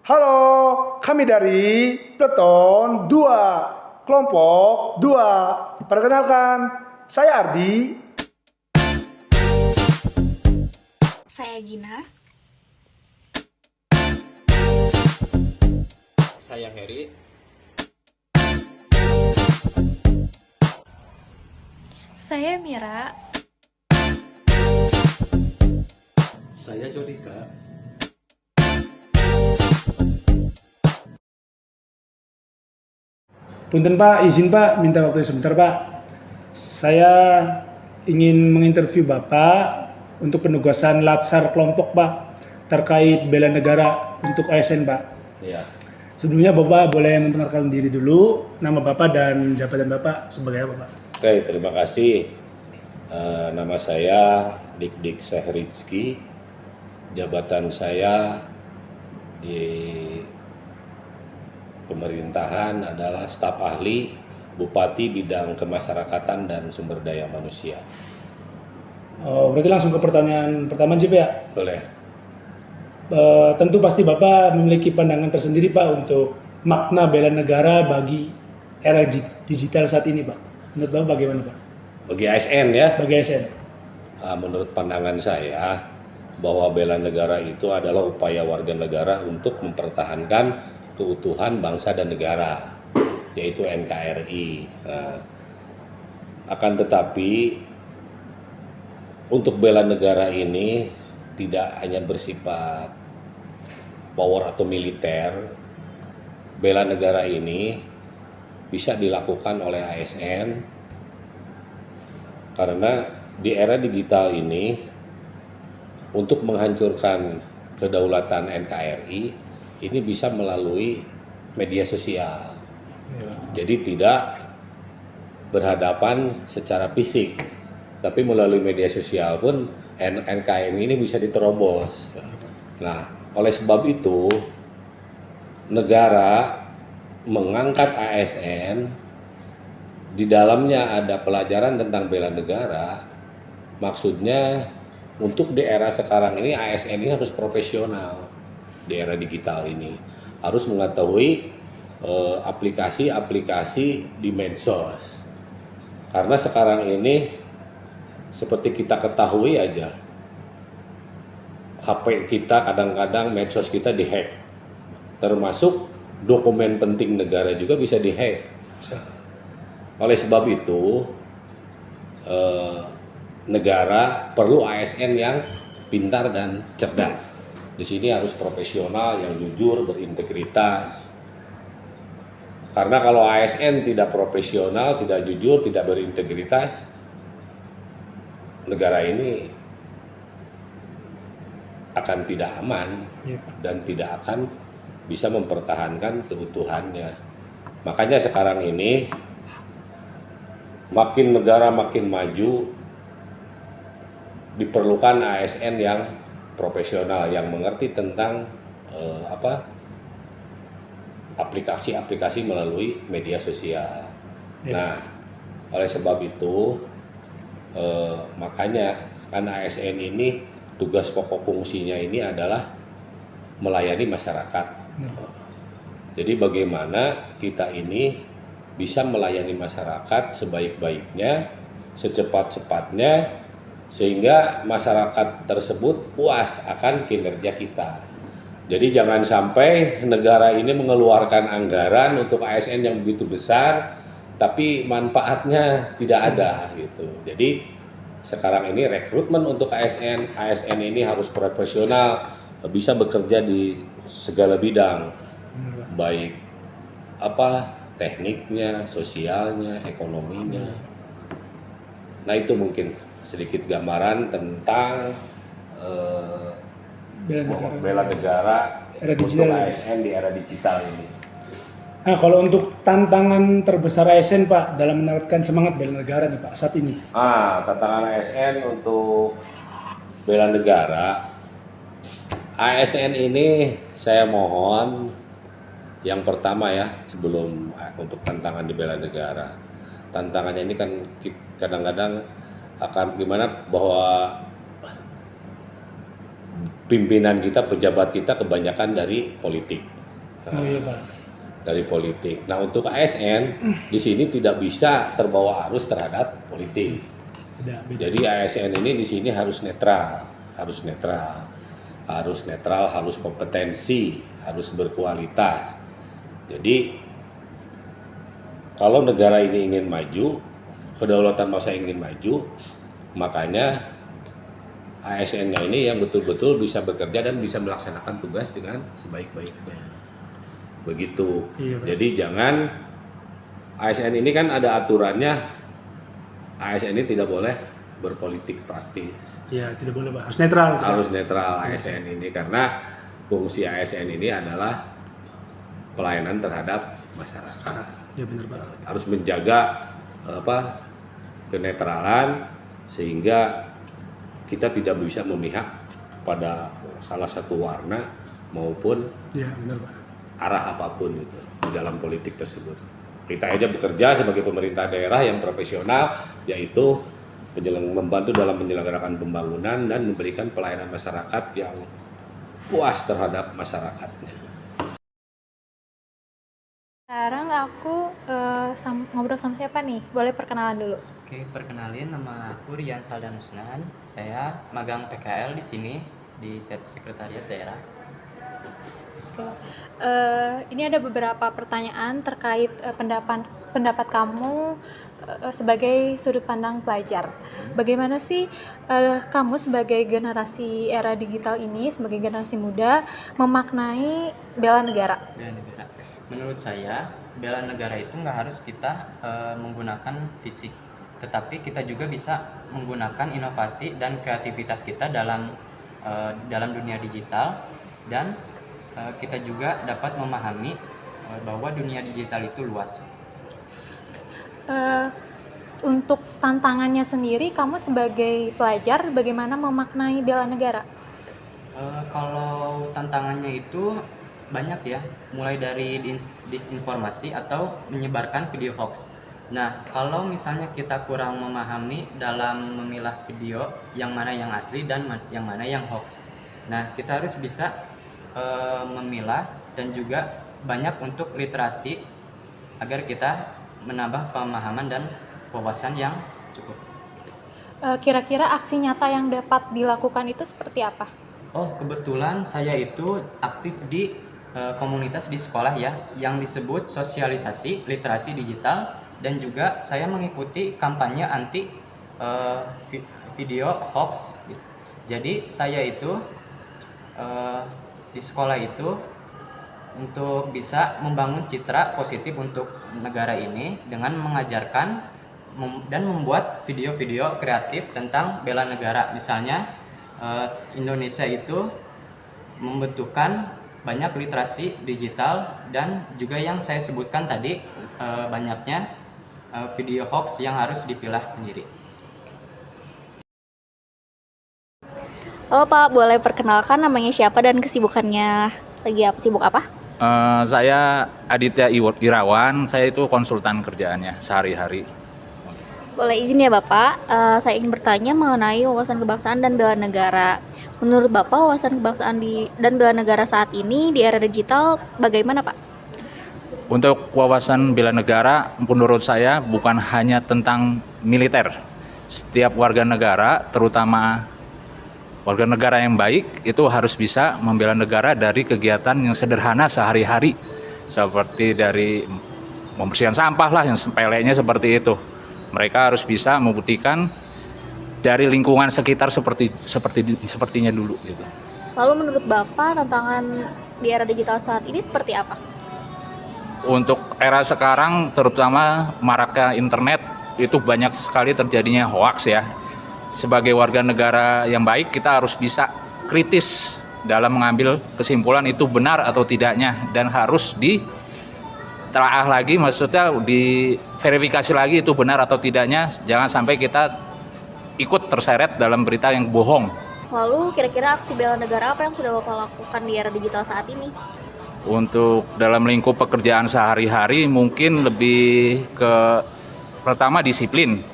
Halo, kami dari Peleton 2, kelompok 2. Perkenalkan, saya Ardi. Saya Gina. Saya Heri. Saya Mira. Saya Jodika. Punten Pak, izin Pak, minta waktu sebentar Pak. Saya ingin menginterview Bapak untuk penugasan latsar kelompok Pak terkait bela negara untuk ASN Pak. Ya, Sebelumnya Bapak boleh memperkenalkan diri dulu, nama Bapak dan jabatan Bapak sebagai apa Pak? oke, terima kasih. Nama saya Dik Sehrizki. Jabatan saya di pemerintahan adalah staf ahli Bupati Bidang Kemasyarakatan dan Sumber Daya Manusia. Oh, berarti langsung ke pertanyaan pertama aja Pak ya. Boleh? Tentu pasti Bapak memiliki pandangan tersendiri Pak untuk makna bela negara bagi era digital saat ini Pak. Menurut Bapak bagaimana Pak? Bagi ASN ya, Bagi ASN. menurut pandangan saya bahwa bela negara itu adalah upaya warga negara untuk mempertahankan keutuhan bangsa dan negara, yaitu NKRI. Akan tetapi untuk bela negara ini tidak hanya bersifat power atau militer. Bela negara ini bisa dilakukan oleh ASN karena di era digital ini untuk menghancurkan kedaulatan NKRI ini bisa melalui media sosial. Jadi tidak berhadapan secara fisik, tapi melalui media sosial pun NKRI ini bisa diterobos. Nah, oleh sebab itu negara mengangkat ASN, di dalamnya ada pelajaran tentang bela negara. Maksudnya untuk di era sekarang ini ASN ini harus profesional. Di era digital ini harus mengetahui aplikasi-aplikasi di medsos. Karena sekarang ini seperti kita ketahui aja, HP kita kadang-kadang medsos kita dihack. Termasuk dokumen penting negara juga bisa dihack. Oleh sebab itu negara perlu ASN yang pintar dan cerdas. Di sini harus profesional, yang jujur, berintegritas. Karena kalau ASN tidak profesional, tidak jujur, tidak berintegritas, negara ini akan tidak aman dan tidak akan bisa mempertahankan keutuhannya. Makanya sekarang ini makin negara makin maju, diperlukan ASN yang profesional, yang mengerti tentang aplikasi-aplikasi melalui media sosial. Nah, oleh sebab itu makanya kan ASN ini tugas pokok fungsinya ini adalah melayani masyarakat. Jadi bagaimana kita ini bisa melayani masyarakat sebaik-baiknya, secepat-cepatnya, sehingga masyarakat tersebut puas akan kinerja kita. Jadi jangan sampai negara ini mengeluarkan anggaran untuk ASN yang begitu besar, tapi manfaatnya tidak ada gitu. Jadi sekarang ini rekrutmen untuk ASN ini harus profesional, bisa bekerja di segala bidang, baik tekniknya, sosialnya, ekonominya. Nah itu mungkin sedikit gambaran tentang bela negara Era untuk digital. ASN di era digital ini. Nah kalau untuk tantangan terbesar ASN Pak dalam menerapkan semangat bela negara nih Pak saat ini. Tantangan ASN untuk bela negara. ASN ini saya mohon yang pertama ya, sebelum untuk tantangan di bela negara. Tantangannya ini kan kadang-kadang akan gimana bahwa pimpinan kita, pejabat kita kebanyakan dari politik. Oh iya Pak. Dari politik. Nah, untuk ASN di sini tidak bisa terbawa arus terhadap politik. Beda. Jadi ASN ini di sini harus netral, harus kompetensi, harus berkualitas. Jadi kalau negara ini ingin maju, kedaulatan bangsa ingin maju, makanya ASN-nya ini yang betul-betul bisa bekerja dan bisa melaksanakan tugas dengan sebaik-baiknya. Begitu. Iya, Pak. Jadi jangan ASN ini kan ada aturannya. ASN ini tidak boleh berpolitik praktis. Iya, tidak boleh Pak. Harus netral. Harus netral ASN ini karena fungsi ASN ini adalah pelayanan terhadap masyarakat. Iya benar Pak. Harus menjaga kenetralan sehingga kita tidak bisa memihak pada salah satu warna maupun Iya benar Pak. arah apapun itu di dalam politik tersebut. Kita aja bekerja sebagai pemerintah daerah yang profesional, yaitu membantu dalam menyelenggarakan pembangunan dan memberikan pelayanan masyarakat yang puas terhadap masyarakatnya. Sekarang aku ngobrol sama siapa nih? Boleh perkenalan dulu. Oke, perkenalin, nama aku Rian Saldan Usnan. Saya magang PKL di sini di Sekretariat Daerah. Oke. Ini ada beberapa pertanyaan terkait pendapat kamu sebagai sudut pandang pelajar. Bagaimana sih kamu sebagai generasi era digital ini, sebagai generasi muda, memaknai bela negara? Bela negara. Menurut saya, bela negara itu nggak harus kita menggunakan fisik, tetapi kita juga bisa menggunakan inovasi dan kreativitas kita dalam dunia digital, dan kita juga dapat memahami bahwa dunia digital itu luas. Untuk tantangannya sendiri, kamu sebagai pelajar bagaimana memaknai bela negara? Kalau tantangannya itu banyak ya, mulai dari disinformasi atau menyebarkan video hoax. Nah, kalau misalnya kita kurang memahami dalam memilah video yang mana yang asli dan yang mana yang hoax. Nah, kita harus bisa memilah dan juga banyak untuk literasi agar kita menambah pemahaman dan wawasan yang cukup. Kira-kira aksi nyata yang dapat dilakukan itu seperti apa? Oh, kebetulan saya itu aktif di komunitas di sekolah ya, yang disebut sosialisasi literasi digital, dan juga saya mengikuti kampanye anti video hoax. Jadi saya itu di sekolah itu untuk bisa membangun citra positif untuk negara ini dengan mengajarkan dan membuat video-video kreatif tentang bela negara. Misalnya Indonesia itu membutuhkan banyak literasi digital, dan juga yang saya sebutkan tadi banyaknya video hoax yang harus dipilah sendiri. Halo Pak, boleh perkenalkan namanya siapa dan kesibukannya sibuk apa? Saya Aditya Irawan, saya itu konsultan kerjaannya sehari-hari. Boleh izin ya Bapak, saya ingin bertanya mengenai wawasan kebangsaan dan bela negara. Menurut Bapak, wawasan kebangsaan dan bela negara saat ini di era digital bagaimana Pak? Untuk wawasan bela negara, menurut saya bukan hanya tentang militer. Setiap warga negara, terutama warga negara yang baik, itu harus bisa membela negara dari kegiatan yang sederhana sehari-hari. Seperti dari membersihkan sampah lah, yang sepelenya seperti itu. Mereka harus bisa membuktikan dari lingkungan sekitar sepertinya dulu gitu. Lalu menurut Bapak, tantangan di era digital saat ini seperti apa? Untuk era sekarang, terutama maraknya internet, itu banyak sekali terjadinya hoaks ya. Sebagai warga negara yang baik, kita harus bisa kritis dalam mengambil kesimpulan itu benar atau tidaknya, dan harus ditelaah lagi, maksudnya diverifikasi lagi itu benar atau tidaknya. Jangan sampai kita ikut terseret dalam berita yang bohong. Lalu kira-kira aksi bela negara apa yang sudah Bapak lakukan di era digital saat ini? Untuk dalam lingkup pekerjaan sehari-hari mungkin lebih ke pertama disiplin.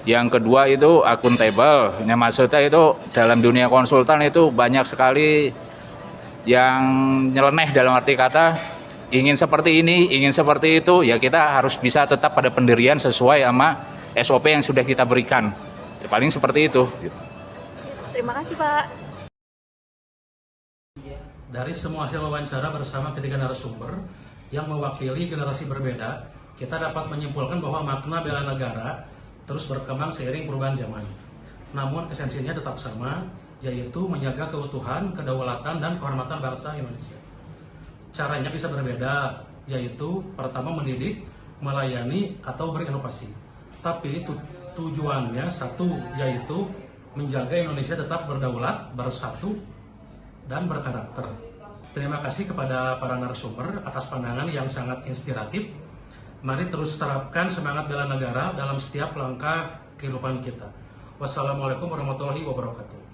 Yang kedua itu akuntabel. Yang maksudnya itu dalam dunia konsultan itu banyak sekali yang nyeleneh dalam arti kata ingin seperti ini, ingin seperti itu, ya kita harus bisa tetap pada pendirian sesuai sama SOP yang sudah kita berikan. Ya, paling seperti itu. Terima kasih Pak. Dari semua hasil wawancara bersama ketiga narasumber yang mewakili generasi berbeda, kita dapat menyimpulkan bahwa makna bela negara terus berkembang seiring perubahan zaman. Namun esensinya tetap sama, yaitu menjaga keutuhan, kedaulatan, dan kehormatan bangsa Indonesia. Caranya bisa berbeda, yaitu pertama mendidik, melayani, atau berinovasi. Tapi tujuannya satu, yaitu menjaga Indonesia tetap berdaulat, bersatu, dan berkarakter. Terima kasih kepada para narasumber atas pandangan yang sangat inspiratif. Mari terus terapkan semangat bela negara dalam setiap langkah kehidupan kita. Wassalamualaikum warahmatullahi wabarakatuh.